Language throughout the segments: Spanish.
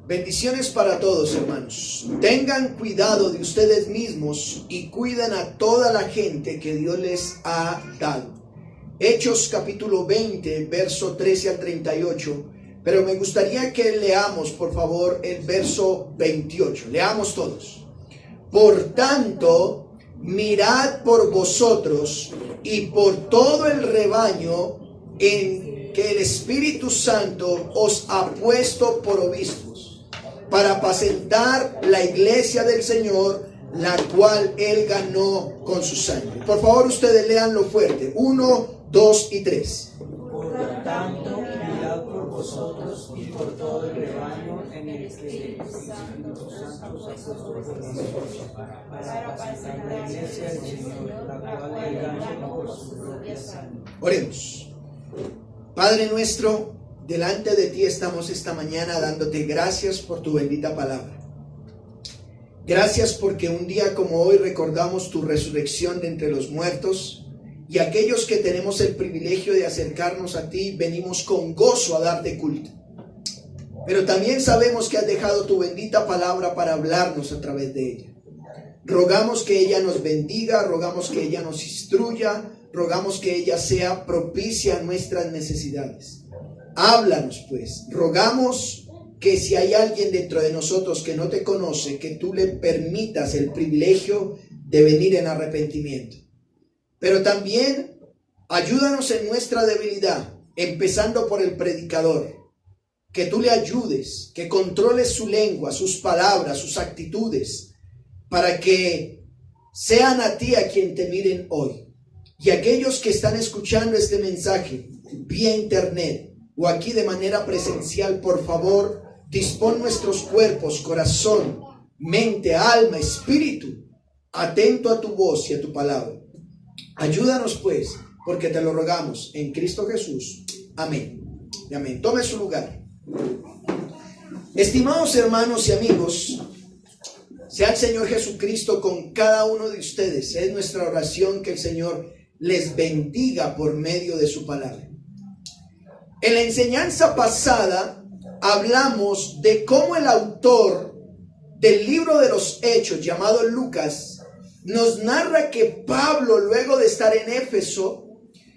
Bendiciones para todos, hermanos. Tengan cuidado de ustedes mismos y cuiden a toda la gente que Dios les ha dado. Hechos capítulo 20, verso 13 al 38. Pero me gustaría que leamos, por favor, el verso 28. Leamos todos. Por tanto, mirad por vosotros y por todo el rebaño en que el Espíritu Santo os ha puesto por obispos, para apacentar la iglesia del Señor, la cual Él ganó con su sangre. Por favor, ustedes leanlo fuerte. 1, 2 y 3. Por tanto, mirad por vosotros y por todo el rebaño en el que el Espíritu Santo os ha puesto por obispos, para apacentar la iglesia del Señor, la cual Él ganó por su propia sangre. Oremos. Padre nuestro, delante de ti estamos esta mañana dándote gracias por tu bendita palabra. Gracias porque un día como hoy recordamos tu resurrección de entre los muertos, y aquellos que tenemos el privilegio de acercarnos a ti venimos con gozo a darte culto. Pero también sabemos que has dejado tu bendita palabra para hablarnos a través de ella. Rogamos que ella nos bendiga, rogamos que ella nos instruya, rogamos que ella sea propicia a nuestras necesidades. Háblanos pues, rogamos que si hay alguien dentro de nosotros que no te conoce, que tú le permitas el privilegio de venir en arrepentimiento. Pero también ayúdanos en nuestra debilidad, empezando por el predicador. Que tú le ayudes, que controles su lengua, sus palabras, sus actitudes, para que sean a ti a quien te miren hoy. Y aquellos que están escuchando este mensaje vía internet o aquí de manera presencial, por favor, dispón nuestros cuerpos, corazón, mente, alma, espíritu, atento a tu voz y a tu palabra. Ayúdanos pues, porque te lo rogamos en Cristo Jesús. Amén. Y amén. Tome su lugar. Estimados hermanos y amigos, sea el Señor Jesucristo con cada uno de ustedes. Es nuestra oración que el Señor les bendiga por medio de su palabra. En la enseñanza pasada hablamos de cómo el autor del libro de los Hechos, llamado Lucas, nos narra que Pablo, luego de estar en Éfeso,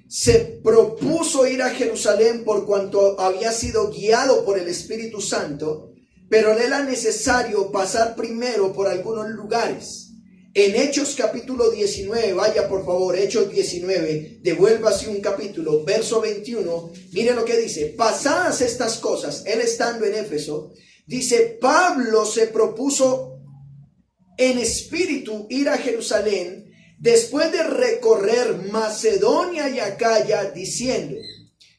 se propuso ir a Jerusalén por cuanto había sido guiado por el Espíritu Santo, pero le era necesario pasar primero por algunos lugares. En Hechos capítulo 19, vaya por favor, Hechos 19, devuélvase un capítulo, verso 21, mire lo que dice. Pasadas estas cosas, él estando en Éfeso, dice, Pablo se propuso en espíritu ir a Jerusalén, después de recorrer Macedonia y Acaya, diciendo,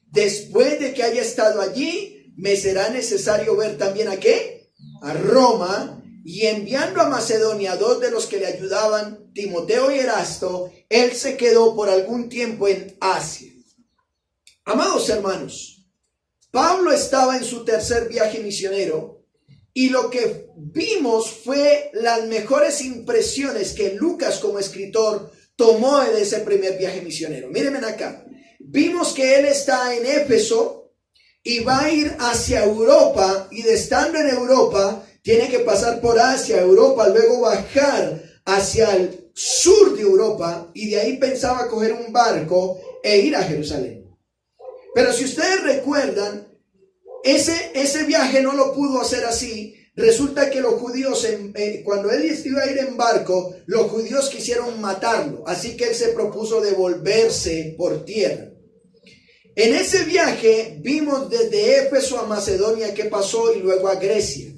después de que haya estado allí, me será necesario ver también ¿a qué? A Roma. Y enviando a Macedonia a dos de los que le ayudaban, Timoteo y Erasto, él se quedó por algún tiempo en Asia. Amados hermanos, Pablo estaba en su tercer viaje misionero, y lo que vimos fue las mejores impresiones que Lucas como escritor tomó de ese primer viaje misionero. Mírenme acá. Vimos que él está en Éfeso y va a ir hacia Europa, y de estando en Europa tiene que pasar por Asia, Europa, luego bajar hacia el sur de Europa, y de ahí pensaba coger un barco e ir a Jerusalén. Pero si ustedes recuerdan, ese viaje no lo pudo hacer así. Resulta que los judíos, cuando él iba a ir en barco, los judíos quisieron matarlo. Así que él se propuso devolverse por tierra. En ese viaje vimos desde Éfeso a Macedonia qué pasó, y luego a Grecia.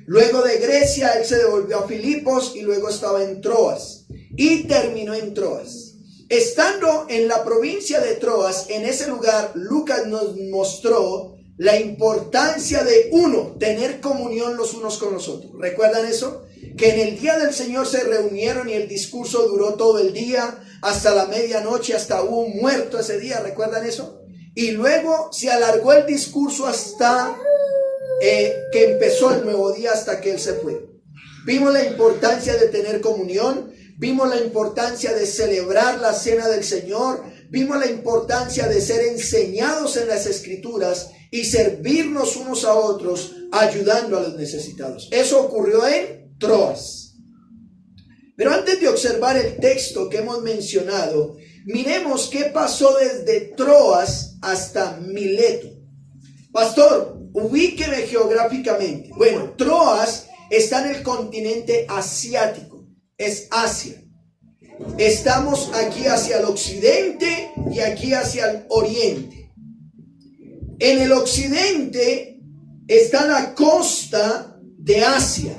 Luego de Grecia él se devolvió a Filipos y luego estaba en Troas y terminó en Troas. Estando en la provincia de Troas, en ese lugar, Lucas nos mostró la importancia de tener comunión los unos con los otros. ¿Recuerdan eso? Que en el día del Señor se reunieron y el discurso duró todo el día, hasta la medianoche, hasta hubo un muerto ese día. ¿Recuerdan eso? Y luego se alargó el discurso hasta que empezó el nuevo día, hasta que él se fue. Vimos la importancia de tener comunión, vimos la importancia de celebrar la cena del Señor, vimos la importancia de ser enseñados en las Escrituras y servirnos unos a otros, ayudando a los necesitados. Eso ocurrió en Troas. Pero antes de observar el texto que hemos mencionado, miremos qué pasó desde Troas hasta Mileto. Pastor, ubíqueme geográficamente. Bueno, Troas está en el continente asiático, es Asia. Estamos aquí hacia el occidente y aquí hacia el oriente. En el occidente está la costa de Asia.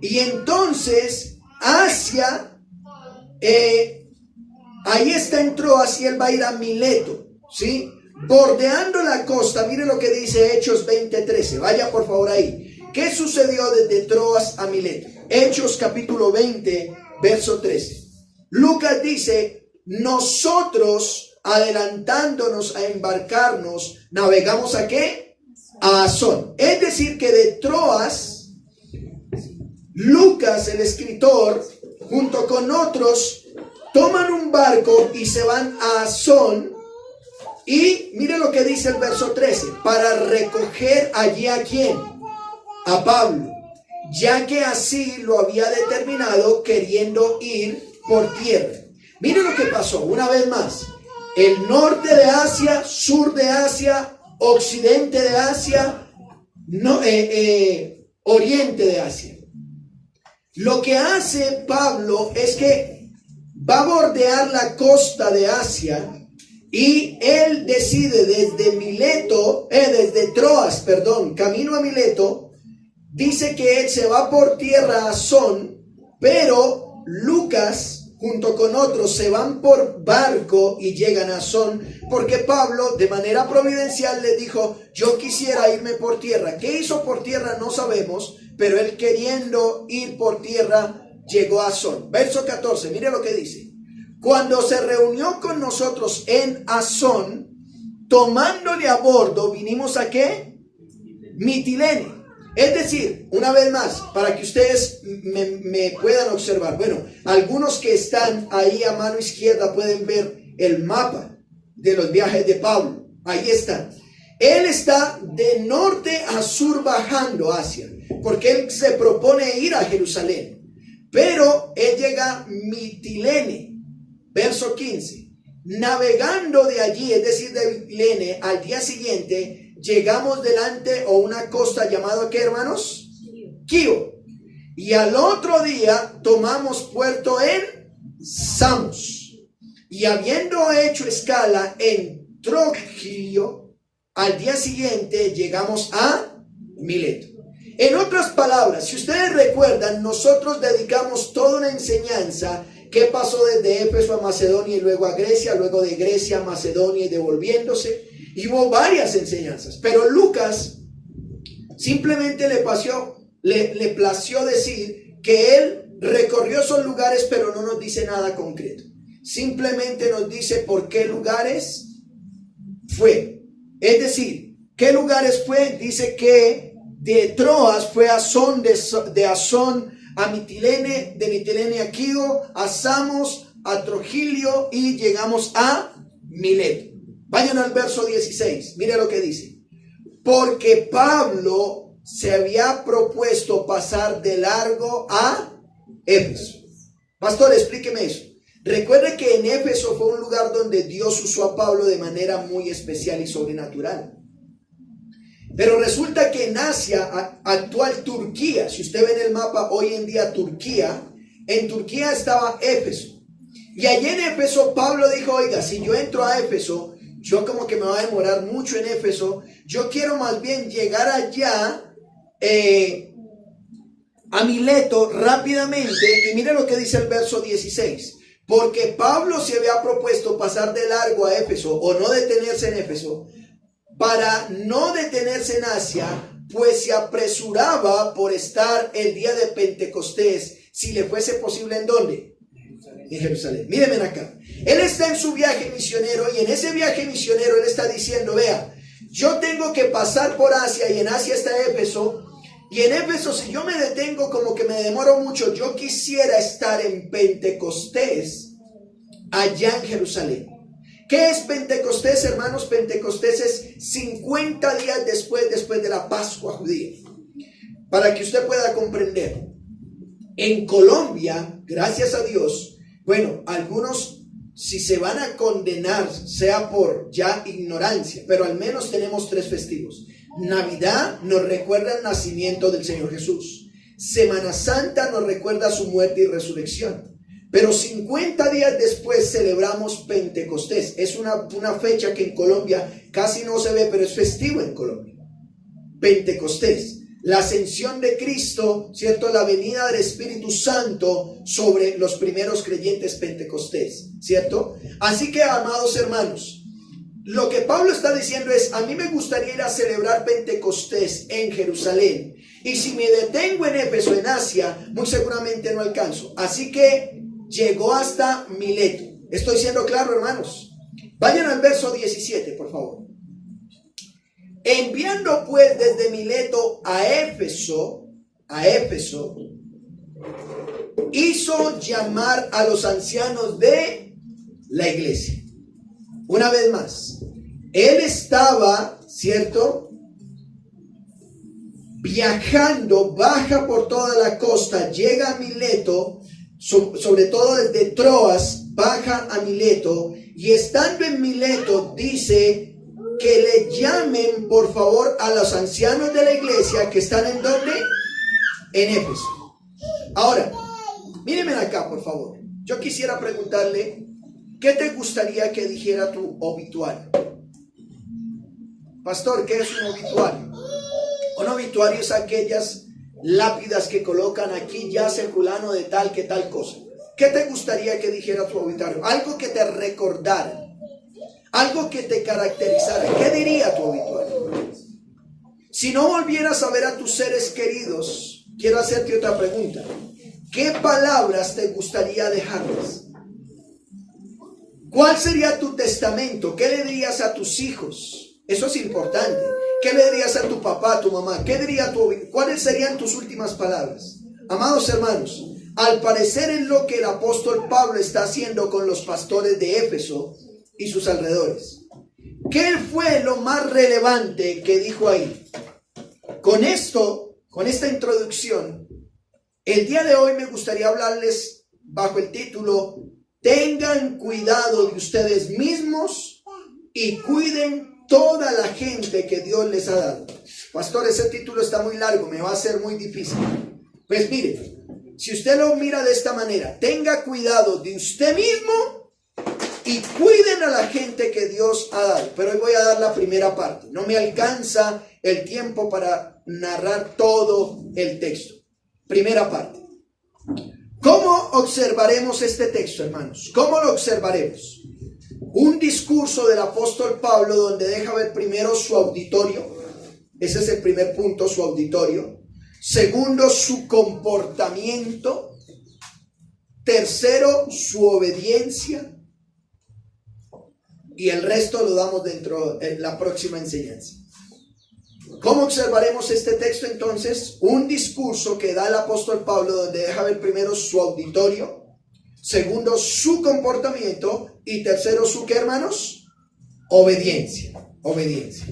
Y entonces Asia, ahí está en Troas y él va a ir a Mileto, ¿sí? Bordeando la costa, mire lo que dice Hechos 20:13. Vaya por favor ahí. ¿Qué sucedió desde Troas a Mileto? Hechos capítulo 20, verso 13. Lucas dice, nosotros adelantándonos a embarcarnos, navegamos ¿a qué? A Asón. Es decir que de Troas, Lucas, el escritor, junto con otros, toman un barco y se van a Asón. Y mire lo que dice el verso 13, para recoger allí ¿a quién? A Pablo, ya que así lo había determinado, queriendo ir por tierra. Mire lo que pasó, una vez más. El norte de Asia, sur de Asia, occidente de Asia, oriente de Asia. Lo que hace Pablo es que va a bordear la costa de Asia y él decide desde Troas, camino a Mileto, dice que él se va por tierra a Asón, pero Lucas junto con otros se van por barco y llegan a Asón, porque Pablo de manera providencial le dijo, yo quisiera irme por tierra. ¿Qué hizo por tierra? No sabemos, pero él queriendo ir por tierra llegó a Asón. Verso 14, mire lo que dice. Cuando se reunió con nosotros en Asón, tomándole a bordo, vinimos ¿a qué? Mitilene. Es decir, una vez más, para que ustedes me puedan observar. Bueno, algunos que están ahí a mano izquierda pueden ver el mapa de los viajes de Pablo. Ahí están. Él está de norte a sur bajando hacia, porque él se propone ir a Jerusalén. Pero él llega a Mitilene, verso 15. Navegando de allí, es decir, de Mitilene, al día siguiente llegamos delante o una costa llamada ¿qué, hermanos? Quío. Y al otro día tomamos puerto en Samos. Y habiendo hecho escala en Trogilio, al día siguiente llegamos a Mileto. En otras palabras, si ustedes recuerdan, nosotros dedicamos toda una enseñanza que pasó desde Éfeso a Macedonia y luego a Grecia, luego de Grecia a Macedonia y devolviéndose. Y hubo varias enseñanzas, pero Lucas simplemente le plació decir que él recorrió esos lugares, pero no nos dice nada concreto. Simplemente nos dice por qué lugares fue. Es decir, ¿qué lugares fue? Dice que de Troas fue a Asón, de Asón a Mitilene, de Mitilene a Quío, a Samos, a Trogilio y llegamos a Mileto. Vayan al verso 16, mire lo que dice. Porque Pablo se había propuesto pasar de largo a Éfeso. Pastor, explíqueme eso. Recuerde que en Éfeso fue un lugar donde Dios usó a Pablo de manera muy especial y sobrenatural. Pero resulta que en Asia, actual Turquía, si usted ve en el mapa hoy en día Turquía, en Turquía estaba Éfeso. Y allí en Éfeso Pablo dijo, oiga, si yo entro a Éfeso, yo como que me va a demorar mucho en Éfeso. Yo quiero más bien llegar allá a Mileto rápidamente. Y mire lo que dice el verso 16. Porque Pablo se había propuesto pasar de largo a Éfeso o no detenerse en Éfeso. Para no detenerse en Asia, pues se apresuraba por estar el día de Pentecostés, si le fuese posible, ¿en dónde? En Jerusalén. Mírenme acá. Él está en su viaje misionero y en ese viaje misionero él está diciendo, vea, yo tengo que pasar por Asia y en Asia está Éfeso. Y en Éfeso, si yo me detengo, como que me demoro mucho, yo quisiera estar en Pentecostés, allá en Jerusalén. ¿Qué es Pentecostés, hermanos? Pentecostés es 50 días después de la Pascua judía. Para que usted pueda comprender. En Colombia, gracias a Dios, bueno, algunos si se van a condenar sea por ya ignorancia, pero al menos tenemos 3 festivos. Navidad nos recuerda el nacimiento del Señor Jesús. Semana Santa nos recuerda su muerte y resurrección. Pero 50 días después celebramos Pentecostés. Es una fecha que en Colombia casi no se ve, pero es festivo en Colombia. Pentecostés. La ascensión de Cristo, ¿cierto? La venida del Espíritu Santo sobre los primeros creyentes Pentecostés, ¿cierto? Así que, amados hermanos, lo que Pablo está diciendo es, a mí me gustaría ir a celebrar Pentecostés en Jerusalén. Y si me detengo en Éfeso, en Asia, muy seguramente no alcanzo. Así que llegó hasta Mileto. ¿Estoy siendo claro, hermanos? Vayan al verso 17, por favor. Enviando pues desde Mileto a Éfeso, hizo llamar a los ancianos de la iglesia. Una vez más, él estaba, ¿cierto?, viajando, baja por toda la costa, llega a Mileto, sobre todo desde Troas, baja a Mileto, y estando en Mileto dice que le llamen por favor a los ancianos de la iglesia que están en ¿dónde? En Éfeso. Ahora, mírenme acá por favor. Yo quisiera preguntarle, ¿qué te gustaría que dijera tu obituario? Pastor, ¿qué es un obituario? Un obituario es aquellas lápidas que colocan aquí, yace fulano de tal, que tal cosa. ¿Qué te gustaría que dijera tu obituario? Algo que te recordara. Algo que te caracterizara. ¿Qué diría tu obituario? Si no volvieras a ver a tus seres queridos, quiero hacerte otra pregunta. ¿Qué palabras te gustaría dejarles? ¿Cuál sería tu testamento? ¿Qué le dirías a tus hijos? Eso es importante. ¿Qué le dirías a tu papá, a tu mamá? ¿Qué diría ¿Cuáles serían tus últimas palabras? Amados hermanos, al parecer es lo que el apóstol Pablo está haciendo con los pastores de Éfeso y sus alrededores. ¿Qué fue lo más relevante que dijo ahí? Con esto, con esta introducción, el día de hoy me gustaría hablarles bajo el título: tengan cuidado de ustedes mismos y cuiden toda la gente que Dios les ha dado. Pastor, ese título está muy largo, me va a ser muy difícil. Pues mire, si usted lo mira de esta manera, tenga cuidado de usted mismo y cuiden a la gente que Dios ha dado. Pero hoy voy a dar la primera parte. No me alcanza el tiempo para narrar todo el texto. Primera parte. ¿Cómo observaremos este texto, hermanos? ¿Cómo lo observaremos? Un discurso del apóstol Pablo donde deja ver primero su auditorio. Ese es el primer punto, su auditorio. Segundo, su comportamiento. Tercero, su obediencia. Y el resto lo damos dentro de la próxima enseñanza. ¿Cómo observaremos este texto entonces? Un discurso que da el apóstol Pablo donde deja ver primero su auditorio. Segundo, su comportamiento. Y tercero, ¿su qué, hermanos? Obediencia. Obediencia.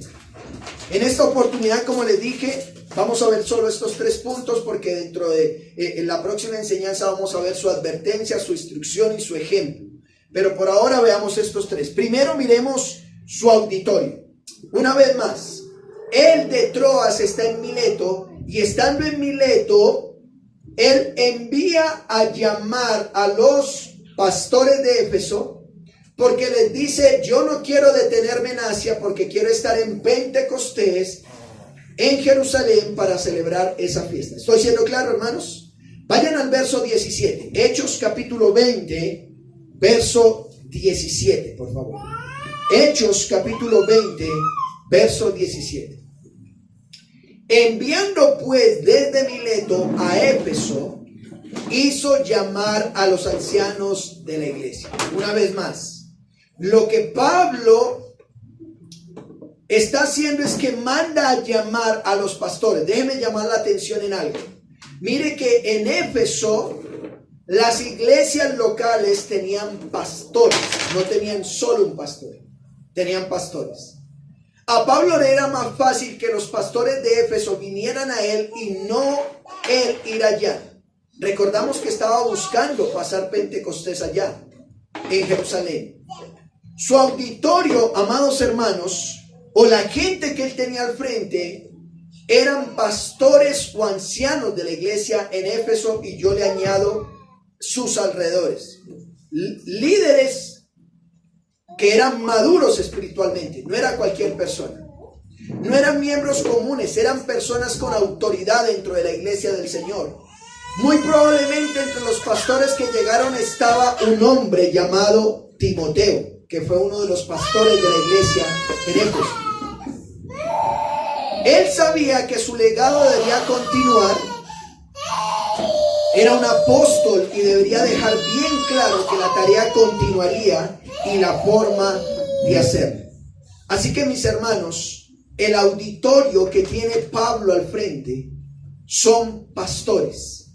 En esta oportunidad, como les dije, vamos a ver solo estos 3 puntos porque dentro de en la próxima enseñanza vamos a ver su advertencia, su instrucción y su ejemplo. Pero por ahora veamos estos 3. Primero miremos su auditorio. Una vez más, él de Troas está en Mileto y estando en Mileto, él envía a llamar a los pastores de Éfeso porque les dice: yo no quiero detenerme en Asia porque quiero estar en Pentecostés, en Jerusalén, para celebrar esa fiesta. ¿Estoy siendo claro, hermanos? Vayan al verso 17. Hechos capítulo 20, verso 17, por favor. Hechos capítulo 20, verso 17. Enviando pues desde Mileto a Éfeso, hizo llamar a los ancianos de la iglesia. Una vez más, lo que Pablo está haciendo es que manda a llamar a los pastores. Déjeme llamar la atención en algo. Mire que en Éfeso las iglesias locales tenían pastores, no tenían solo un pastor, tenían pastores. A Pablo le era más fácil que los pastores de Éfeso vinieran a él y no él ir allá. Recordamos que estaba buscando pasar Pentecostés allá, en Jerusalén. Su auditorio, amados hermanos, o la gente que él tenía al frente, eran pastores o ancianos de la iglesia en Éfeso, y yo le añado sus alrededores. Líderes que eran maduros espiritualmente, no era cualquier persona. No eran miembros comunes, eran personas con autoridad dentro de la iglesia del Señor. Muy probablemente entre los pastores que llegaron estaba un hombre llamado Timoteo, que fue uno de los pastores de la iglesia en Éfeso. Él sabía que su legado debería continuar. Era un apóstol y debería dejar bien claro que la tarea continuaría y la forma de hacerlo. Así que, mis hermanos, el auditorio que tiene Pablo al frente son pastores.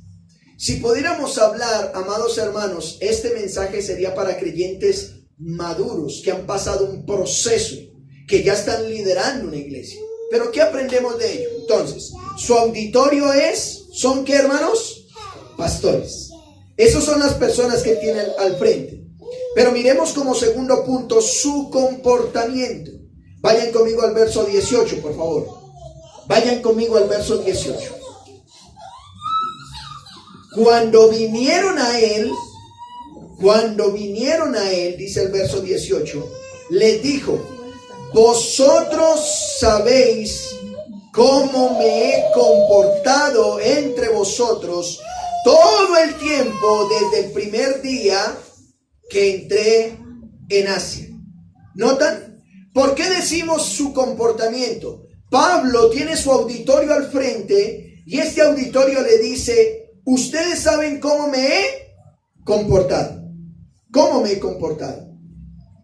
Si pudiéramos hablar, amados hermanos, este mensaje sería para creyentes maduros que han pasado un proceso, que ya están liderando una iglesia. Pero ¿qué aprendemos de ello? Entonces, su auditorio ¿son qué, hermanos? Pastores. Esas son las personas que tienen al frente. Pero miremos como segundo punto su comportamiento. Vayan conmigo al verso 18, por favor. Vayan conmigo al verso 18. Cuando vinieron a él, dice el verso 18, les dijo: vosotros sabéis cómo me he comportado entre vosotros todo el tiempo desde el primer día que entré en Asia. ¿Notan? ¿Por qué decimos su comportamiento? Pablo tiene su auditorio al frente y este auditorio le dice: ustedes saben cómo me he comportado. ¿Cómo me he comportado?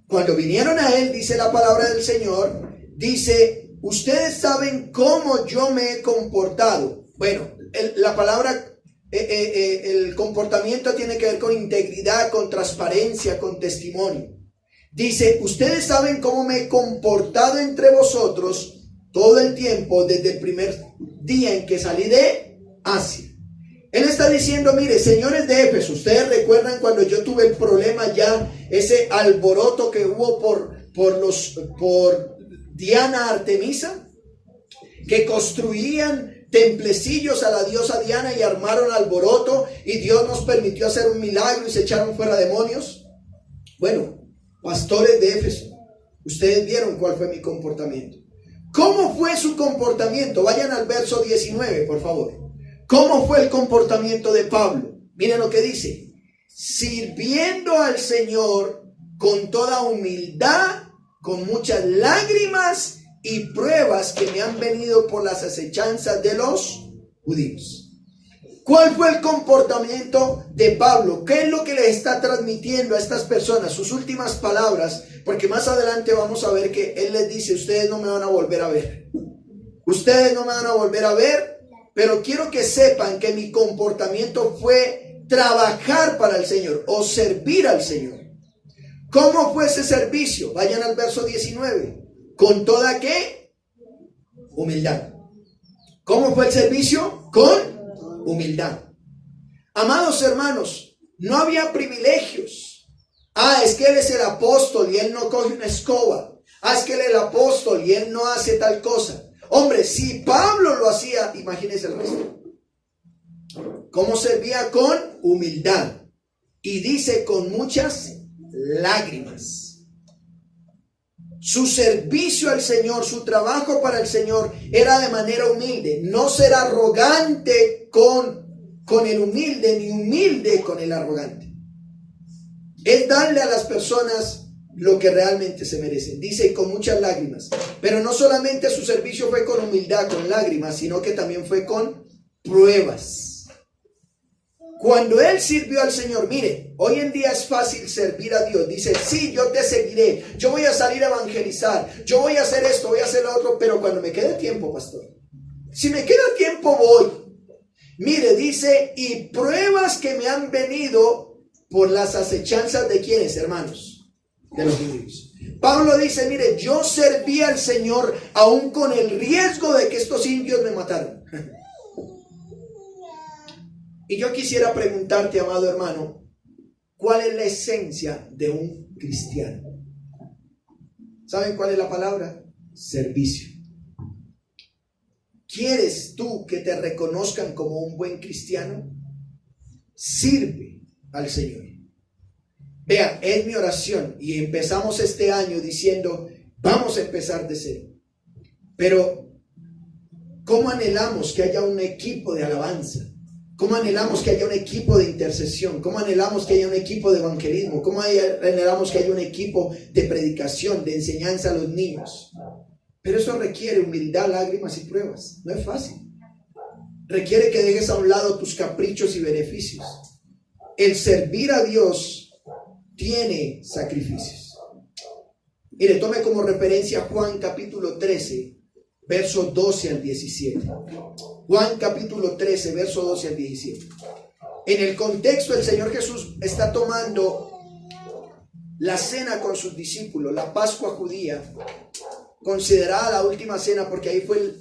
Cuando vinieron a él, dice la palabra del Señor, dice: ustedes saben cómo yo me he comportado. Bueno, la palabra, el comportamiento tiene que ver con integridad, con transparencia, con testimonio. Dice: ustedes saben cómo me he comportado entre vosotros todo el tiempo desde el primer día en que salí de Asia. Él está diciendo: mire, señores de Éfeso, ustedes recuerdan cuando yo tuve el problema ya, ese alboroto que hubo por Diana Artemisa, que construían templecillos a la diosa Diana y armaron alboroto, y Dios nos permitió hacer un milagro y se echaron fuera demonios. Bueno, pastores de Éfeso, ustedes vieron cuál fue mi comportamiento. ¿Cómo fue su comportamiento? Vayan al verso 19, por favor. ¿Cómo fue el comportamiento de Pablo? Miren lo que dice: sirviendo al Señor con toda humildad, con muchas lágrimas y pruebas que me han venido por las acechanzas de los judíos. ¿Cuál fue el comportamiento de Pablo? ¿Qué es lo que le está transmitiendo a estas personas? Sus últimas palabras, porque más adelante vamos a ver que él les dice: ustedes no me van a volver a ver. Ustedes no me van a volver a ver. Pero quiero que sepan que mi comportamiento fue trabajar para el Señor o servir al Señor. ¿Cómo fue ese servicio? Vayan al verso 19. ¿Con toda qué? Humildad. ¿Cómo fue el servicio? Con humildad. Amados hermanos, no había privilegios. Es que él es el apóstol y él no coge una escoba. Es que él es el apóstol y él no hace tal cosa. Hombre, si Pablo lo hacía, imagínense el resto. ¿Cómo servía? Con humildad. Y dice: con muchas lágrimas. Su servicio al Señor, su trabajo para el Señor era de manera humilde. No ser arrogante con el humilde, ni humilde con el arrogante. Es darle a las personas lo que realmente se merecen. Dice: con muchas lágrimas. Pero no solamente su servicio fue con humildad, con lágrimas, sino que también fue con pruebas. Cuando él sirvió al Señor, mire, hoy en día es fácil servir a Dios. Dice: sí, yo te seguiré, yo voy a salir a evangelizar, yo voy a hacer esto, voy a hacer lo otro, pero cuando me quede tiempo, pastor, si me queda tiempo voy. Mire, dice, y pruebas que me han venido por las acechanzas de quienes, hermanos, de los judíos. Pablo dice, mire, yo serví al Señor aún con el riesgo de que estos indios me mataran. Y yo quisiera preguntarte, amado hermano, ¿cuál es la esencia de un cristiano? ¿Saben cuál es la palabra? Servicio. ¿Quieres tú que te reconozcan como un buen cristiano? Sirve al Señor. Vea, es mi oración y empezamos este año diciendo, vamos a empezar de cero. Pero, ¿cómo anhelamos que haya un equipo de alabanza? ¿Cómo anhelamos que haya un equipo de intercesión? ¿Cómo anhelamos que haya un equipo de evangelismo? ¿Cómo anhelamos que haya un equipo de predicación, de enseñanza a los niños? Pero eso requiere humildad, lágrimas y pruebas. No es fácil. Requiere que dejes a un lado tus caprichos y beneficios. El servir a Dios tiene sacrificios. Mire, tome como referencia Juan capítulo 13, versos 12 al 17. Juan capítulo 13, verso 12 al 17. En el contexto, el Señor Jesús está tomando la cena con sus discípulos, la Pascua judía, considerada la última cena, porque ahí fue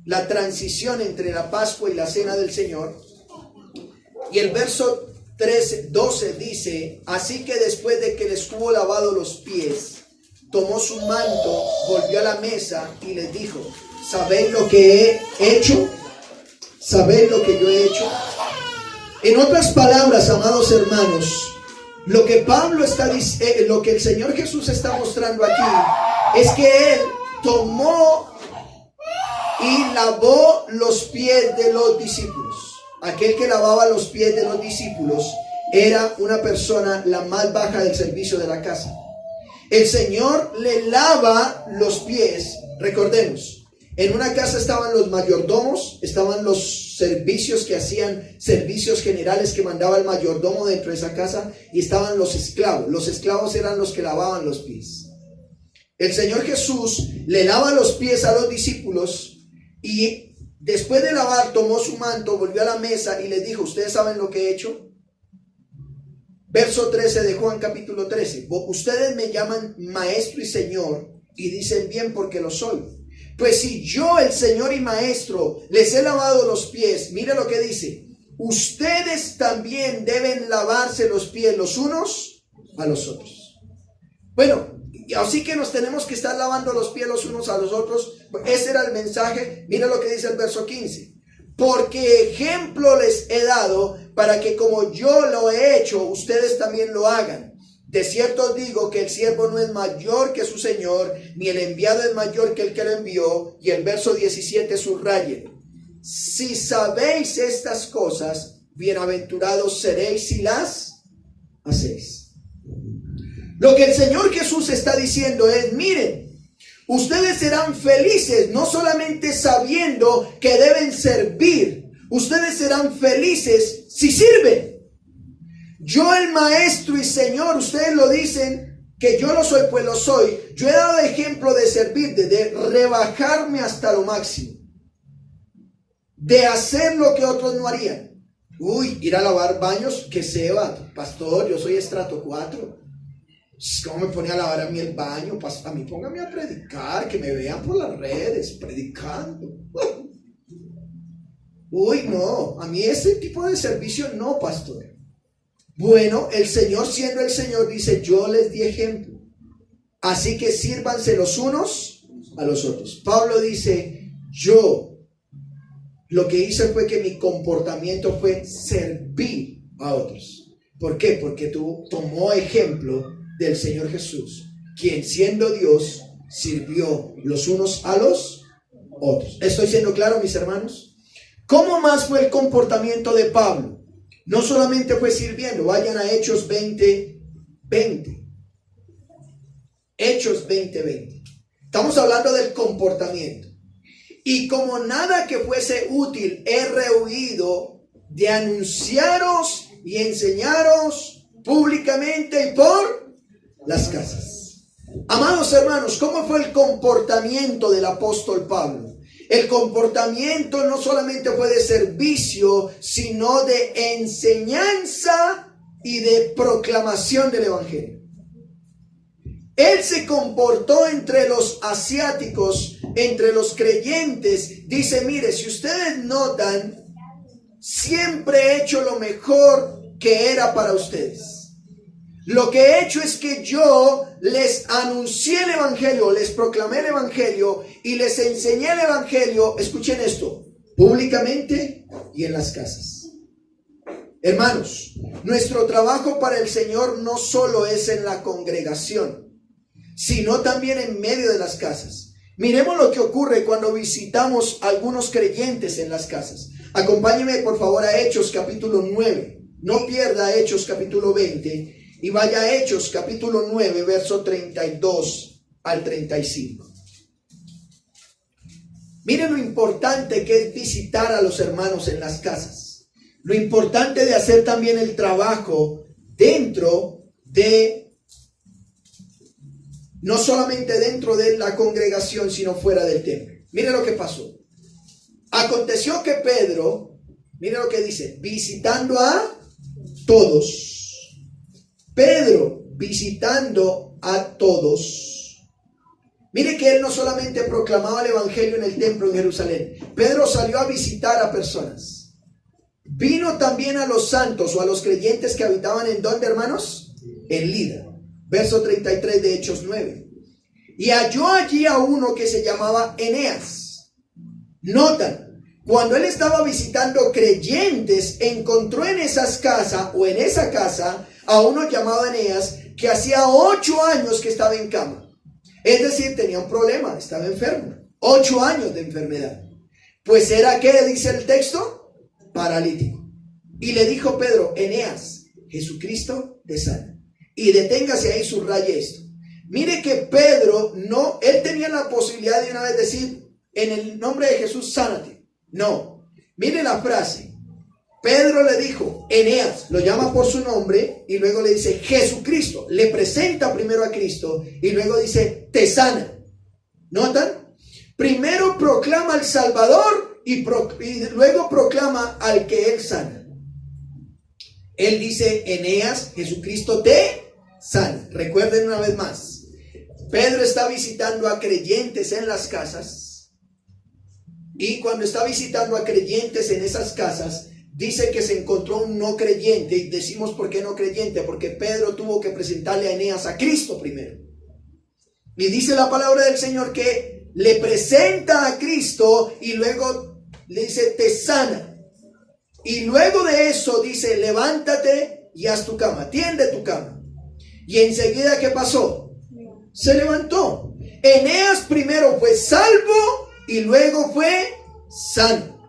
la transición entre la Pascua y la cena del Señor. Y el verso 12 dice, así que después de que les hubo lavado los pies, tomó su manto, volvió a la mesa y les dijo, ¿sabéis lo que he hecho? ¿Sabéis lo que yo he hecho? En otras palabras, amados hermanos, lo que Pablo está diciendo, lo que el Señor Jesús está mostrando aquí, es que Él tomó y lavó los pies de los discípulos. Aquel que lavaba los pies de los discípulos era una persona la más baja del servicio de la casa. El Señor le lava los pies. Recordemos, en una casa estaban los mayordomos, estaban los servicios que hacían servicios generales que mandaba el mayordomo dentro de esa casa, y estaban los esclavos. Los esclavos eran los que lavaban los pies. El Señor Jesús le lava los pies a los discípulos y después de lavar tomó su manto, volvió a la mesa y les dijo, ¿ustedes saben lo que he hecho? Verso 13 de Juan capítulo 13. Ustedes me llaman maestro y señor y dicen bien porque lo soy. Pues si yo, el Señor y maestro, les he lavado los pies, mira lo que dice, ustedes también deben lavarse los pies los unos a los otros. Bueno, así que nos tenemos que estar lavando los pies los unos a los otros. Ese era el mensaje. Mira lo que dice el verso 15. Porque ejemplo les he dado para que como yo lo he hecho, ustedes también lo hagan. De cierto os digo que el siervo no es mayor que su señor, ni el enviado es mayor que el que lo envió. Y el verso 17 subraye. Si sabéis estas cosas, bienaventurados seréis si las hacéis. Lo que el Señor Jesús está diciendo es, miren, ustedes serán felices no solamente sabiendo que deben servir, ustedes serán felices si sirven. Yo, el maestro y señor, ustedes lo dicen que yo lo soy, pues lo soy. Yo he dado ejemplo de servir, de rebajarme hasta lo máximo, de hacer lo que otros no harían. Uy, ir a lavar baños, que se va, pastor, yo soy estrato 4. ¿Cómo me pone a lavar a mí el baño? A mí póngame a predicar, que me vean por las redes, predicando. Uy, no, a mí ese tipo de servicio no, pastor. Bueno, el Señor, siendo el Señor, dice, yo les di ejemplo. Así que sírvanse los unos a los otros. Pablo dice, yo lo que hice fue que mi comportamiento fue servir a otros. ¿Por qué? Porque tú tomó ejemplo del Señor Jesús, quien siendo Dios sirvió los unos a los otros. ¿Estoy siendo claro, mis hermanos? ¿Cómo más fue el comportamiento de Pablo? No solamente fue sirviendo, vayan a Hechos 20:20. Hechos 20:20. Estamos hablando del comportamiento. Y como nada que fuese útil, he rehuido de anunciaros y enseñaros públicamente y por las casas. Amados hermanos, ¿cómo fue el comportamiento del apóstol Pablo? El comportamiento no solamente fue de servicio, sino de enseñanza y de proclamación del evangelio. Él se comportó entre los asiáticos, entre los creyentes. Dice, mire, si ustedes notan, siempre he hecho lo mejor que era para ustedes. Lo que he hecho es que yo les anuncié el evangelio, les proclamé el evangelio y les enseñé el evangelio, escuchen esto, públicamente y en las casas. Hermanos, nuestro trabajo para el Señor no solo es en la congregación, sino también en medio de las casas. Miremos lo que ocurre cuando visitamos a algunos creyentes en las casas. Acompáñeme por favor a Hechos capítulo 9. No pierda Hechos capítulo 20 y vaya a Hechos capítulo 9, verso 32 al 35. Miren lo importante que es visitar a los hermanos en las casas. Lo importante de hacer también el trabajo dentro de, no solamente dentro de la congregación, sino fuera del templo. Miren lo que pasó. Aconteció que Pedro, miren lo que dice, visitando a todos. Pedro visitando a todos. Mire que él no solamente proclamaba el evangelio en el templo en Jerusalén. Pedro salió a visitar a personas. Vino también a los santos o a los creyentes que habitaban en ¿dónde, hermanos? En Lida. Verso 33 de Hechos 9. Y halló allí a uno que se llamaba Eneas. Notan, cuando él estaba visitando creyentes, encontró en esas casas o en esa casa a uno llamado Eneas que hacía 8 años que estaba en cama. Es decir, tenía un problema, estaba enfermo. 8 años de enfermedad. Pues era, ¿qué dice el texto? Paralítico. Y le dijo Pedro, Eneas, Jesucristo te sana. Y deténgase ahí, subraye esto. Mire que Pedro no, él tenía la posibilidad de una vez decir, en el nombre de Jesús, sánate. No, mire la frase. Pedro le dijo, Eneas, lo llama por su nombre y luego le dice Jesucristo. Le presenta primero a Cristo y luego dice, te sana. ¿Notan? Primero proclama al Salvador y luego proclama al que él sana. Él dice, Eneas, Jesucristo te sana. Recuerden una vez más, Pedro está visitando a creyentes en las casas y cuando está visitando a creyentes en esas casas, dice que se encontró un no creyente. Y decimos por qué no creyente, porque Pedro tuvo que presentarle a Eneas a Cristo primero. Y dice la palabra del Señor que le presenta a Cristo y luego le dice, te sana. Y luego de eso dice, levántate y haz tu cama, tiende tu cama. Y enseguida, ¿qué pasó? Se levantó. Eneas primero fue salvo y luego fue sano.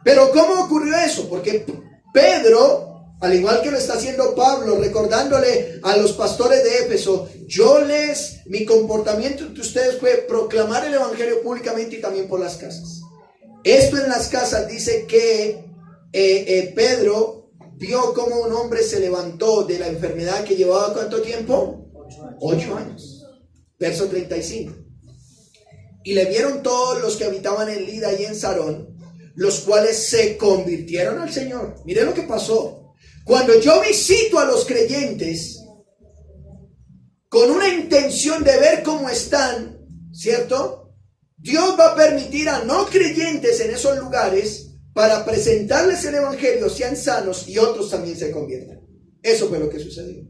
Pero ¿cómo ocurrió eso? Porque Pedro, al igual que lo está haciendo Pablo, recordándole a los pastores de Éfeso, mi comportamiento entre ustedes fue proclamar el evangelio públicamente y también por las casas. Esto en las casas dice que Pedro vio cómo un hombre se levantó de la enfermedad que llevaba ¿cuánto tiempo? 8 años. Verso 35. Y le vieron todos los que habitaban en Lida y en Sarón, los cuales se convirtieron al Señor. Miren lo que pasó. Cuando yo visito a los creyentes con una intención de ver cómo están, ¿cierto? Dios va a permitir a no creyentes en esos lugares para presentarles el evangelio, sean sanos y otros también se conviertan. Eso fue lo que sucedió.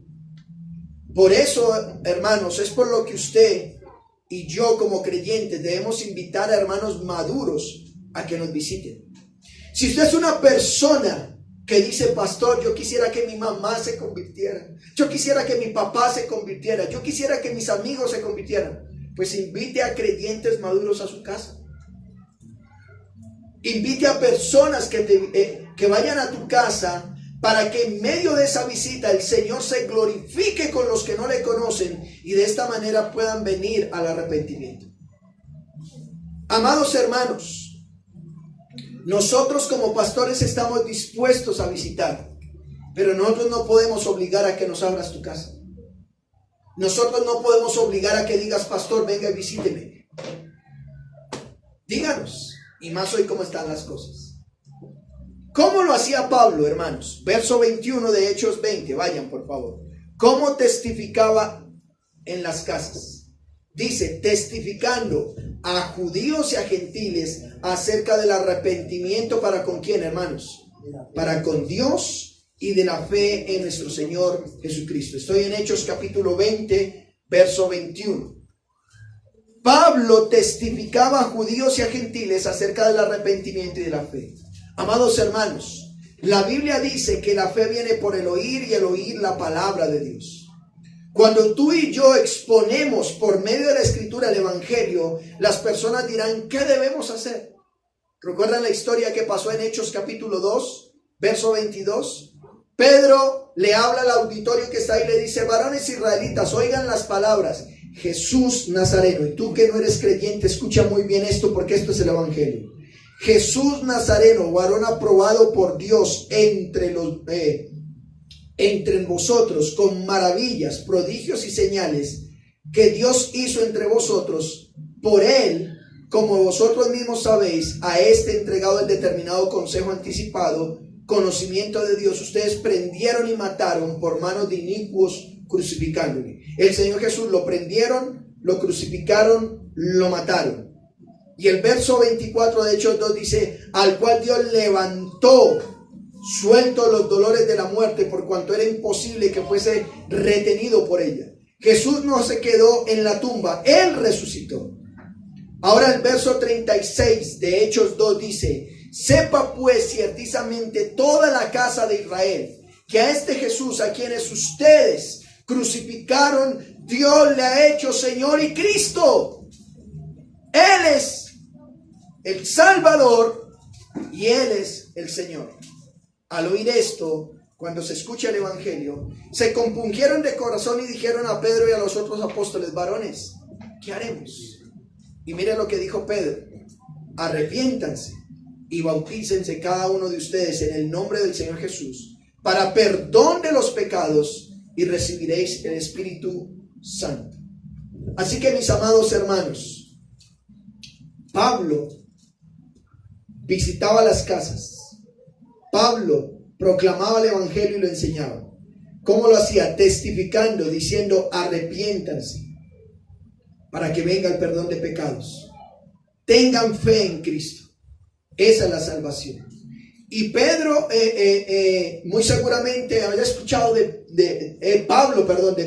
Por eso, hermanos, es por lo que usted y yo como creyentes debemos invitar a hermanos maduros a que nos visiten. Si usted es una persona que dice, pastor, yo quisiera que mi mamá se convirtiera, yo quisiera que mi papá se convirtiera, yo quisiera que mis amigos se convirtieran, pues invite a creyentes maduros a su casa. Invite a personas que vayan a tu casa para que en medio de esa visita el Señor se glorifique con los que no le conocen y de esta manera puedan venir al arrepentimiento. Amados hermanos, nosotros como pastores estamos dispuestos a visitar, pero nosotros no podemos obligar a que nos abras tu casa. Nosotros no podemos obligar a que digas, pastor, venga y visíteme. Díganos, y más hoy cómo están las cosas. ¿Cómo lo hacía Pablo, hermanos? Verso 21 de Hechos 20, vayan por favor. ¿Cómo testificaba en las casas? Dice, testificando a judíos y a gentiles acerca del arrepentimiento. ¿Para con quién, hermanos? Para con Dios y de la fe en nuestro Señor Jesucristo. Estoy en Hechos capítulo 20, verso 21. Pablo testificaba a judíos y a gentiles acerca del arrepentimiento y de la fe. Amados hermanos, la Biblia dice que la fe viene por el oír y el oír la palabra de Dios. Cuando tú y yo exponemos por medio de la Escritura el Evangelio, las personas dirán, ¿qué debemos hacer? ¿Recuerdan la historia que pasó en Hechos capítulo 2, verso 22? Pedro le habla al auditorio que está ahí y le dice, varones israelitas, oigan las palabras. Jesús Nazareno, y tú que no eres creyente, escucha muy bien esto porque esto es el Evangelio. Jesús Nazareno, varón aprobado por Dios entre vosotros, con maravillas, prodigios y señales que Dios hizo entre vosotros, por él, como vosotros mismos sabéis, a este entregado el determinado consejo anticipado, conocimiento de Dios, ustedes prendieron y mataron por manos de inicuos, crucificándole. El Señor Jesús lo prendieron, lo crucificaron, lo mataron. Y el verso 24 de Hechos 2 dice, al cual Dios levantó, suelto los dolores de la muerte, por cuanto era imposible que fuese retenido por ella. Jesús no se quedó en la tumba, Él resucitó. Ahora el verso 36 de Hechos 2 dice, sepa pues ciertamente toda la casa de Israel, que a este Jesús, a quienes ustedes crucificaron, Dios le ha hecho Señor y Cristo. Él es el Salvador y Él es el Señor. Al oír esto, cuando se escucha el Evangelio, se compungieron de corazón y dijeron a Pedro y a los otros apóstoles, varones, ¿qué haremos? Y miren lo que dijo Pedro, arrepiéntanse y bautícense cada uno de ustedes en el nombre del Señor Jesús para perdón de los pecados y recibiréis el Espíritu Santo. Así que mis amados hermanos, Pablo visitaba las casas, Pablo proclamaba el Evangelio y lo enseñaba. ¿Cómo lo hacía? Testificando, diciendo arrepiéntanse para que venga el perdón de pecados. Tengan fe en Cristo. Esa es la salvación. Y Pedro, muy seguramente había escuchado de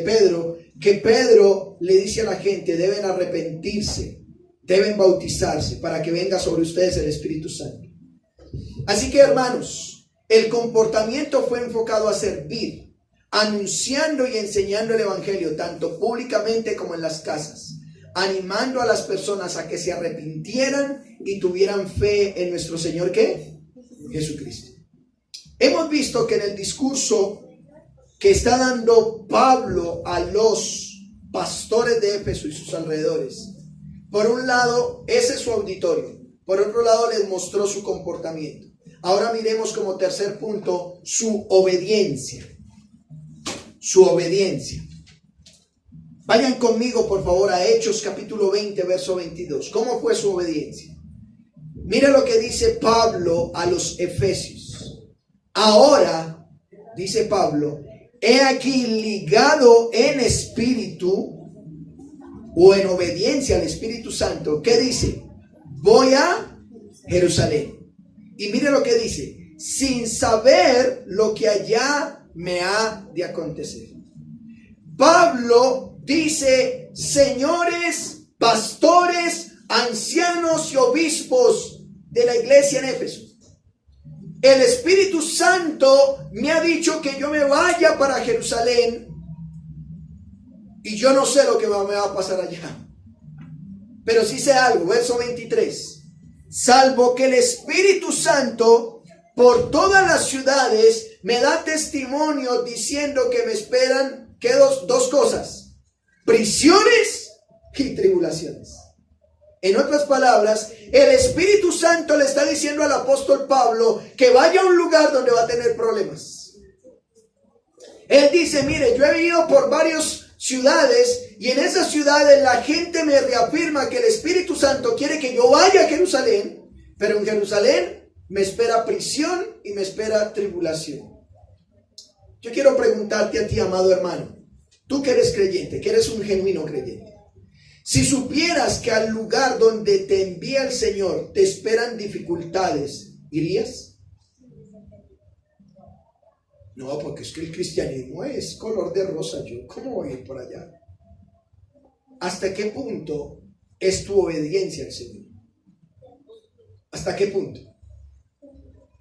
Pedro, que Pedro le dice a la gente, deben arrepentirse, deben bautizarse para que venga sobre ustedes el Espíritu Santo. Así que hermanos, el comportamiento fue enfocado a servir, anunciando y enseñando el Evangelio, tanto públicamente como en las casas, animando a las personas a que se arrepintieran y tuvieran fe en nuestro Señor, ¿qué? Jesucristo. Hemos visto que en el discurso que está dando Pablo a los pastores de Éfeso y sus alrededores, por un lado, ese es su auditorio, por otro lado les mostró su comportamiento. Ahora miremos como tercer punto su obediencia. Su obediencia. Vayan conmigo por favor a Hechos capítulo 20 verso 22. ¿Cómo fue su obediencia? Mira lo que dice Pablo a los efesios. Ahora, dice Pablo, he aquí ligado en espíritu o en obediencia al Espíritu Santo. ¿Qué dice? Voy a Jerusalén. Y mire lo que dice, sin saber lo que allá me ha de acontecer. Pablo dice, señores, pastores, ancianos y obispos de la iglesia en Éfeso, el Espíritu Santo me ha dicho que yo me vaya para Jerusalén y yo no sé lo que me va a pasar allá. Pero sí sé algo, verso 23. Salvo que el Espíritu Santo por todas las ciudades me da testimonio diciendo que me esperan, ¿qué dos cosas? Prisiones y tribulaciones. En otras palabras, el Espíritu Santo le está diciendo al apóstol Pablo que vaya a un lugar donde va a tener problemas. Él dice, mire, yo he ido por varios ciudades, y en esas ciudades la gente me reafirma que el Espíritu Santo quiere que yo vaya a Jerusalén, pero en Jerusalén me espera prisión y me espera tribulación. Yo quiero preguntarte a ti, amado hermano, tú que eres creyente, que eres un genuino creyente, si supieras que al lugar donde te envía el Señor te esperan dificultades, ¿irías? No, porque es que el cristianismo es color de rosa. Yo, ¿cómo voy a ir por allá? ¿Hasta qué punto es tu obediencia al Señor? ¿Hasta qué punto?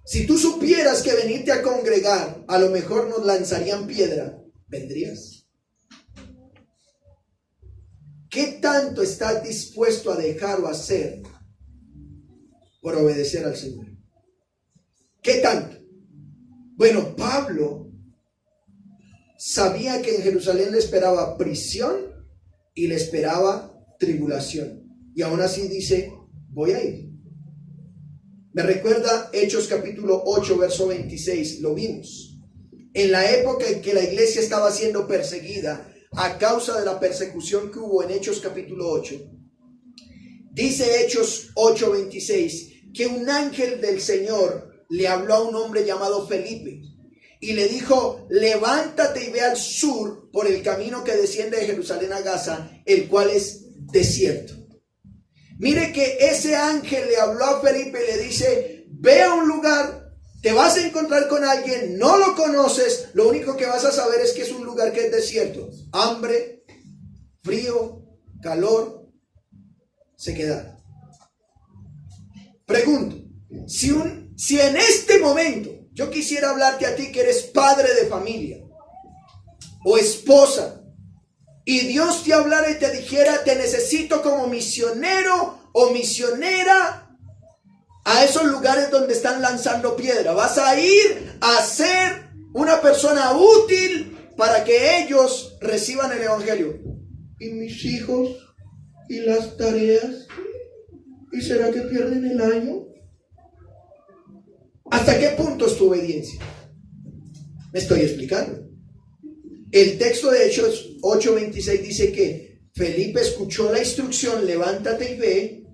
Si tú supieras que venirte a congregar, a lo mejor nos lanzarían piedra, ¿vendrías? ¿Qué tanto estás dispuesto a dejar o hacer por obedecer al Señor? ¿Qué tanto? Bueno, Pablo sabía que en Jerusalén le esperaba prisión y le esperaba tribulación. Y aún así dice, voy a ir. Me recuerda Hechos capítulo 8, verso 26, lo vimos. En la época en que la iglesia estaba siendo perseguida a causa de la persecución que hubo en Hechos capítulo 8, dice Hechos 8, 26, que un ángel del Señor le habló a un hombre llamado Felipe y le dijo, levántate y ve al sur por el camino que desciende de Jerusalén a Gaza, el cual es desierto. Mire que ese ángel le habló a Felipe y le dice, ve a un lugar, te vas a encontrar con alguien, no lo conoces, lo único que vas a saber es que es un lugar que es desierto, hambre, frío, calor, sequedad. Pregunto, si en este momento yo quisiera hablarte a ti que eres padre de familia o esposa, y Dios te hablara y te dijera, te necesito como misionero o misionera a esos lugares donde están lanzando piedra. Vas a ir a ser una persona útil para que ellos reciban el evangelio. ¿Y mis hijos? ¿Y las tareas? ¿Y será que pierden el año? ¿Hasta qué punto es tu obediencia? Me estoy explicando. El texto de Hechos 8:26 dice que Felipe escuchó la instrucción, levántate y ve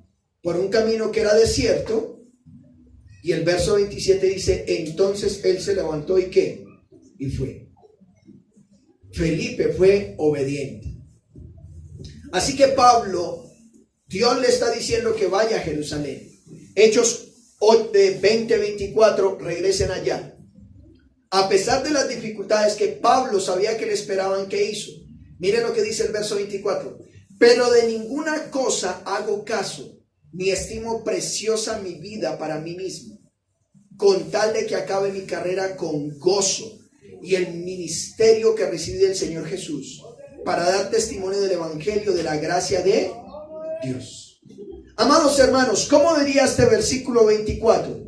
por un camino que era desierto. Y el verso 27 dice, entonces él se levantó y ¿qué? Y fue. Felipe fue obediente. Así que Pablo, Dios le está diciendo que vaya a Jerusalén. Hechos 20:24, regresen allá. A pesar de las dificultades que Pablo sabía que le esperaban, ¿qué hizo? Miren lo que dice el verso 24. Pero de ninguna cosa hago caso, ni estimo preciosa mi vida para mí mismo, con tal de que acabe mi carrera con gozo y el ministerio que recibí del Señor Jesús, para dar testimonio del evangelio de la gracia de Dios. Amados hermanos, ¿cómo diría este versículo 24?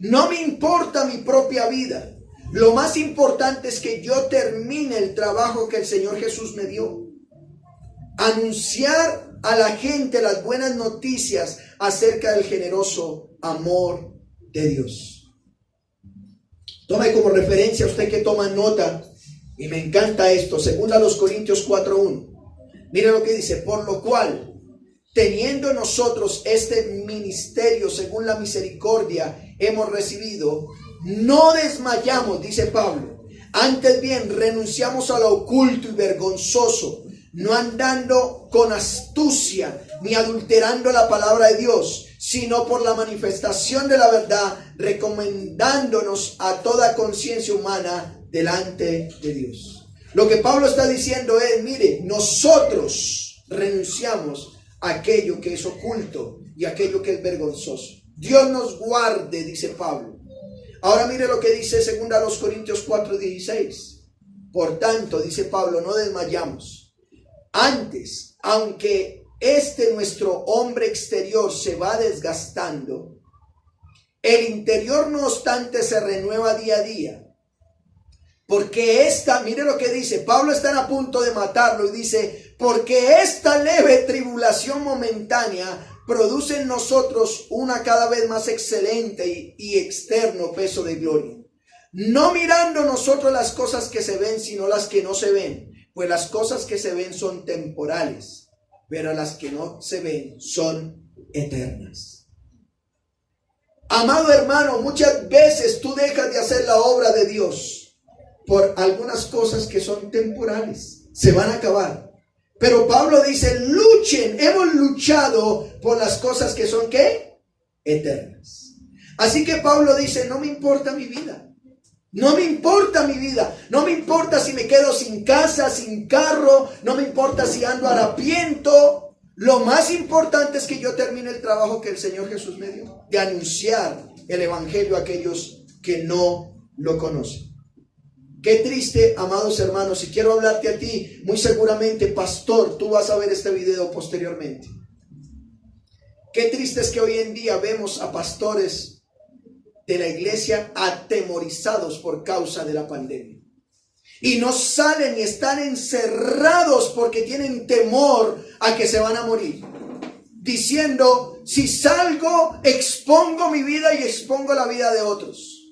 No me importa mi propia vida. Lo más importante es que yo termine el trabajo que el Señor Jesús me dio. Anunciar a la gente las buenas noticias acerca del generoso amor de Dios. Tome como referencia, usted que toma nota, y me encanta esto, 2 Corintios 4:1. Mire lo que dice, por lo cual, teniendo nosotros este ministerio según la misericordia hemos recibido, no desmayamos, dice Pablo, antes bien renunciamos a lo oculto y vergonzoso, no andando con astucia ni adulterando la palabra de Dios, sino por la manifestación de la verdad, recomendándonos a toda conciencia humana delante de Dios. Lo que Pablo está diciendo es, mire, nosotros renunciamos a aquello que es oculto y aquello que es vergonzoso. Dios nos guarde, dice Pablo. Ahora mire lo que dice 2 Corintios 4:16. Por tanto, dice Pablo, no desmayamos. Antes, aunque nuestro hombre exterior se va desgastando, el interior no obstante se renueva día a día. Porque mire lo que dice, Pablo está a punto de matarlo y dice, porque esta leve tribulación momentánea produce en nosotros una cada vez más excelente y externo peso de gloria. No mirando nosotros las cosas que se ven, sino las que no se ven. Pues las cosas que se ven son temporales, pero las que no se ven son eternas. Amado hermano, muchas veces tú dejas de hacer la obra de Dios por algunas cosas que son temporales, se van a acabar. Pero Pablo dice, luchen, hemos luchado por las cosas que son, ¿qué? Eternas. Así que Pablo dice, no me importa mi vida. No me importa mi vida, no me importa si me quedo sin casa, sin carro, no me importa si ando harapiento. Lo más importante es que yo termine el trabajo que el Señor Jesús me dio, de anunciar el evangelio a aquellos que no lo conocen. Qué triste, amados hermanos, y quiero hablarte a ti, muy seguramente, pastor, tú vas a ver este video posteriormente. Qué triste es que hoy en día vemos a pastores de la iglesia atemorizados por causa de la pandemia. Y no salen y están encerrados porque tienen temor a que se van a morir. Diciendo, si salgo, expongo mi vida y expongo la vida de otros.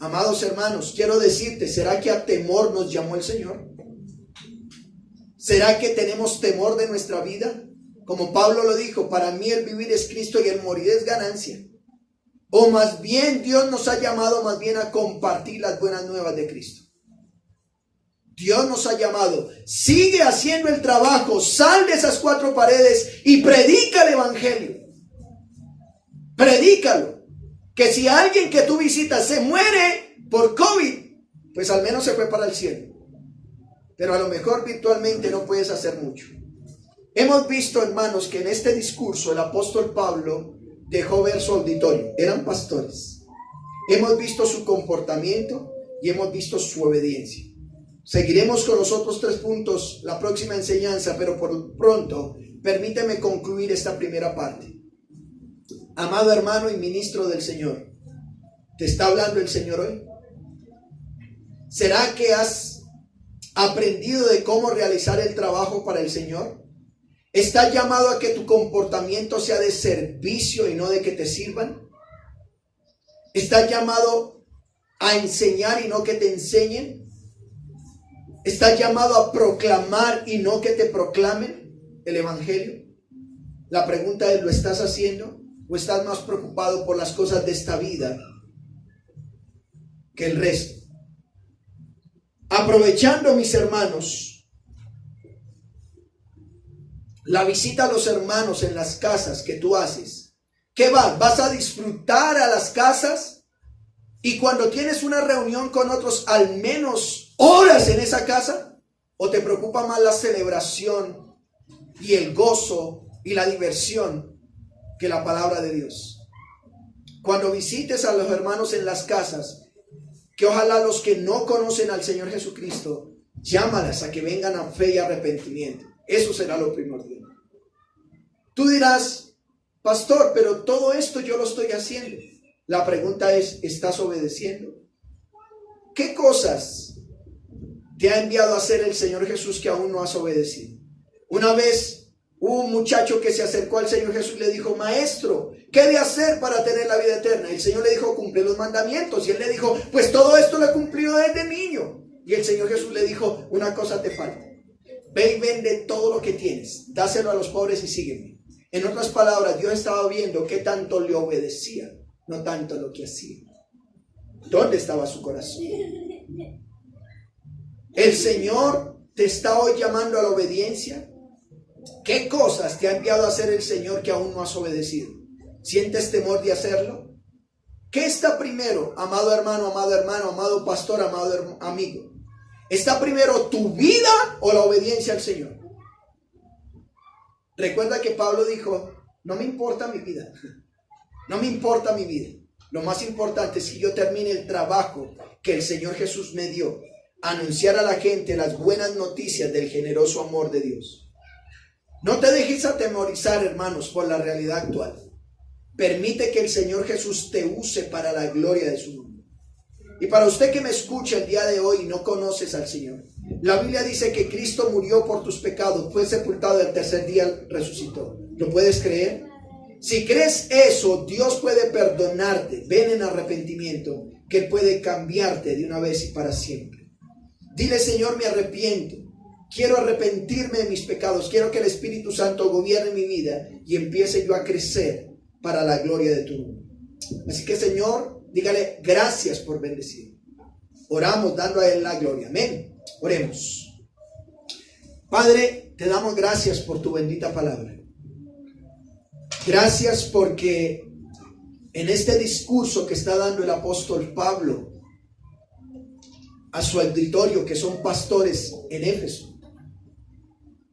Amados hermanos, quiero decirte, ¿será que a temor nos llamó el Señor? ¿Será que tenemos temor de nuestra vida? Como Pablo lo dijo, para mí el vivir es Cristo y el morir es ganancia. O más bien Dios nos ha llamado más bien a compartir las buenas nuevas de Cristo. Dios nos ha llamado, sigue haciendo el trabajo, sal de esas cuatro paredes y predica el evangelio. Predícalo. Que si alguien que tú visitas se muere por COVID, pues al menos se fue para el cielo. Pero a lo mejor virtualmente no puedes hacer mucho. Hemos visto, hermanos, que en este discurso el apóstol Pablo dejó ver su auditorio, eran pastores. Hemos visto su comportamiento y hemos visto su obediencia. Seguiremos con los otros 3 puntos la próxima enseñanza, pero por pronto permíteme concluir esta primera parte. Amado hermano y ministro del Señor, ¿te está hablando el Señor hoy? ¿Será que has aprendido de cómo realizar el trabajo para el Señor? ¿Estás llamado a que tu comportamiento sea de servicio y no de que te sirvan? ¿Estás llamado a enseñar y no que te enseñen? ¿Estás llamado a proclamar y no que te proclamen el evangelio? La pregunta es, ¿lo estás haciendo? ¿O estás más preocupado por las cosas de esta vida que el resto? Aprovechando, mis hermanos, la visita a los hermanos en las casas que tú haces. ¿Qué vas? ¿Vas a disfrutar a las casas? Y cuando tienes una reunión con otros, al menos horas en esa casa. ¿O te preocupa más la celebración y el gozo y la diversión que la palabra de Dios? Cuando visites a los hermanos en las casas, que ojalá los que no conocen al Señor Jesucristo, llámalas a que vengan a fe y arrepentimiento. Eso será lo primordial. Tú dirás, pastor, pero todo esto yo lo estoy haciendo. La pregunta es, ¿estás obedeciendo? ¿Qué cosas te ha enviado a hacer el Señor Jesús que aún no has obedecido? Una vez hubo un muchacho que se acercó al Señor Jesús y le dijo, maestro, ¿qué he de hacer para tener la vida eterna? Y el Señor le dijo, cumple los mandamientos. Y él le dijo, pues todo esto lo he cumplido desde niño. Y el Señor Jesús le dijo, una cosa te falta. Ve y vende todo lo que tienes, dáselo a los pobres y sígueme. En otras palabras, Dios estaba viendo qué tanto le obedecía, no tanto lo que hacía. ¿Dónde estaba su corazón? El Señor te está hoy llamando a la obediencia. ¿Qué cosas te ha enviado a hacer el Señor que aún no has obedecido? ¿Sientes temor de hacerlo? ¿Qué está primero, amado hermano, amado pastor, amado amigo? ¿Está primero tu vida o la obediencia al Señor? Recuerda que Pablo dijo, no me importa mi vida, no me importa mi vida. Lo más importante es que yo termine el trabajo que el Señor Jesús me dio, anunciar a la gente las buenas noticias del generoso amor de Dios. No te dejes atemorizar, hermanos, por la realidad actual. Permite que el Señor Jesús te use para la gloria de su nombre. Y para usted que me escucha el día de hoy y no conoces al Señor, la Biblia dice que Cristo murió por tus pecados, fue sepultado y al tercer día resucitó. ¿Lo puedes creer? Si crees eso, Dios puede perdonarte. Ven en arrepentimiento, que Él puede cambiarte de una vez y para siempre. Dile, Señor, me arrepiento. Quiero arrepentirme de mis pecados. Quiero que el Espíritu Santo gobierne mi vida y empiece yo a crecer para la gloria de tu nombre. Así que, Señor, dígale gracias por bendecir. Oramos dando a Él la gloria. Amén. Oremos. Padre, te damos gracias por tu bendita palabra. Gracias porque en este discurso que está dando el apóstol Pablo a su auditorio, que son pastores en Éfeso,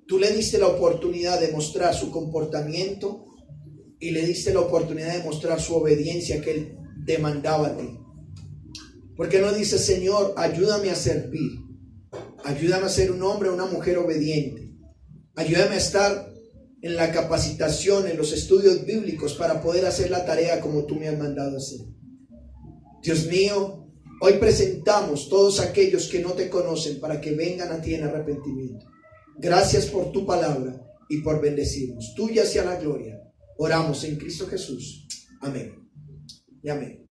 tú le diste la oportunidad de mostrar su comportamiento y le diste la oportunidad de mostrar su obediencia que él demandaba a ti. ¿Por qué no dices, Señor, ayúdame a servir? Ayúdame a ser un hombre o una mujer obediente. Ayúdame a estar en la capacitación, en los estudios bíblicos para poder hacer la tarea como tú me has mandado hacer. Dios mío, hoy presentamos todos aquellos que no te conocen para que vengan a ti en arrepentimiento. Gracias por tu palabra y por bendecirnos. Tuya sea la gloria. Oramos en Cristo Jesús. Amén y amén.